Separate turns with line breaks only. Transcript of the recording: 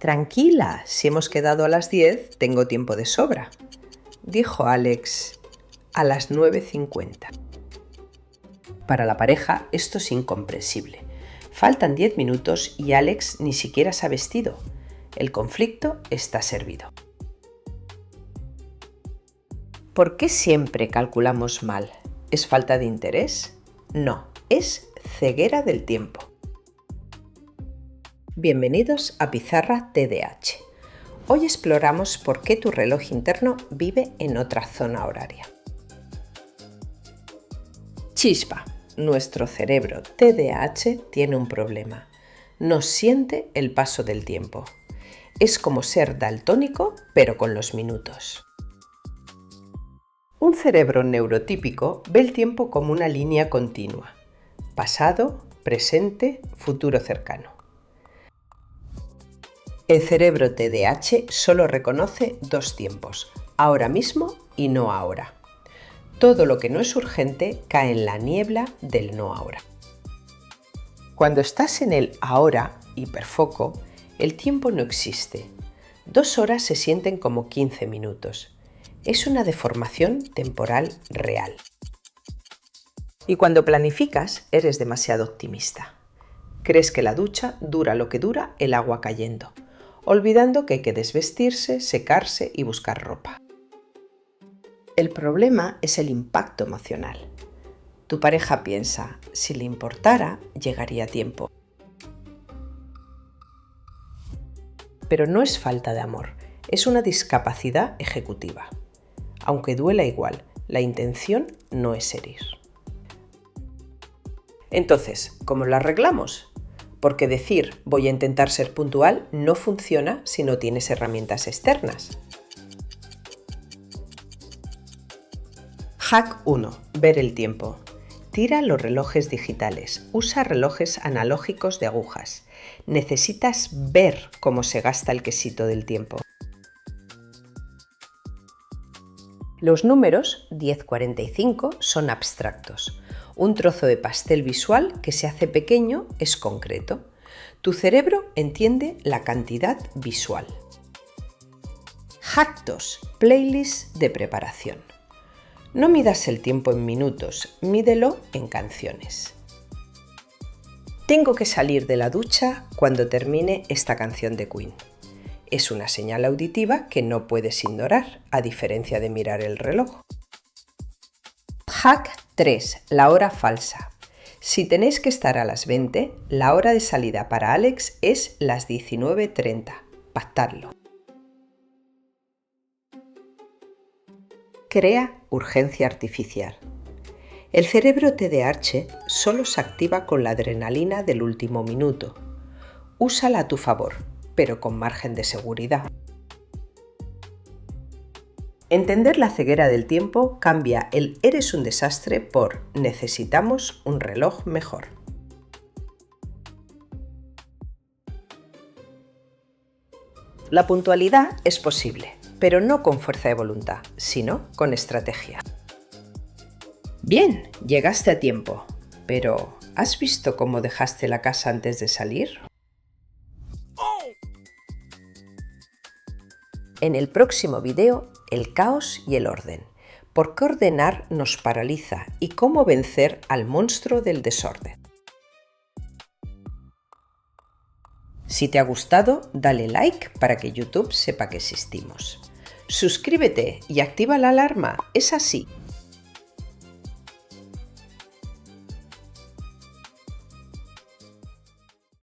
Tranquila, si hemos quedado a las 10, tengo tiempo de sobra, dijo Alex a las 9:50. Para la pareja esto es incomprensible. Faltan 10 minutos y Alex ni siquiera se ha vestido. El conflicto está servido. ¿Por qué siempre calculamos mal? ¿Es falta de interés? No, es ceguera del tiempo. Bienvenidos a Pizarra TDAH. Hoy exploramos por qué tu reloj interno vive en otra zona horaria. Chispa. Nuestro cerebro TDAH tiene un problema. No siente el paso del tiempo. Es como ser daltónico, pero con los minutos. Un cerebro neurotípico ve el tiempo como una línea continua. Pasado, presente, futuro cercano. El cerebro TDAH solo reconoce dos tiempos, ahora mismo y no ahora. Todo lo que no es urgente cae en la niebla del no ahora. Cuando estás en el ahora, hiperfoco, el tiempo no existe. 2 horas se sienten como 15 minutos. Es una deformación temporal real. Y cuando planificas, eres demasiado optimista. Crees que la ducha dura lo que dura el agua cayendo, olvidando que hay que desvestirse, secarse y buscar ropa. El problema es el impacto emocional. Tu pareja piensa, si le importara, llegaría a tiempo. Pero no es falta de amor, es una discapacidad ejecutiva. Aunque duela igual, la intención no es herir. Entonces, ¿cómo lo arreglamos? Porque decir voy a intentar ser puntual no funciona si no tienes herramientas externas. Hack 1. Ver el tiempo. Tira los relojes digitales. Usa relojes analógicos de agujas. Necesitas ver cómo se gasta el quesito del tiempo. Los números 10:45 son abstractos. Un trozo de pastel visual que se hace pequeño es concreto. Tu cerebro entiende la cantidad visual. Hack 2. Playlist de preparación. No midas el tiempo en minutos, mídelo en canciones. Tengo que salir de la ducha cuando termine esta canción de Queen. Es una señal auditiva que no puedes ignorar, a diferencia de mirar el reloj. Hack 3. La hora falsa. Si tenéis que estar a las 20, la hora de salida para Alex es las 19:30. Pactadlo. Crea urgencia artificial. El cerebro TDAH solo se activa con la adrenalina del último minuto. Úsala a tu favor, pero con margen de seguridad. Entender la ceguera del tiempo cambia el eres un desastre por necesitamos un reloj mejor. La puntualidad es posible, pero no con fuerza de voluntad, sino con estrategia. Bien, llegaste a tiempo, pero ¿has visto cómo dejaste la casa antes de salir? En el próximo video, el caos y el orden. ¿Por qué ordenar nos paraliza y cómo vencer al monstruo del desorden? Si te ha gustado, dale like para que YouTube sepa que existimos. Suscríbete y activa la alarma, es así.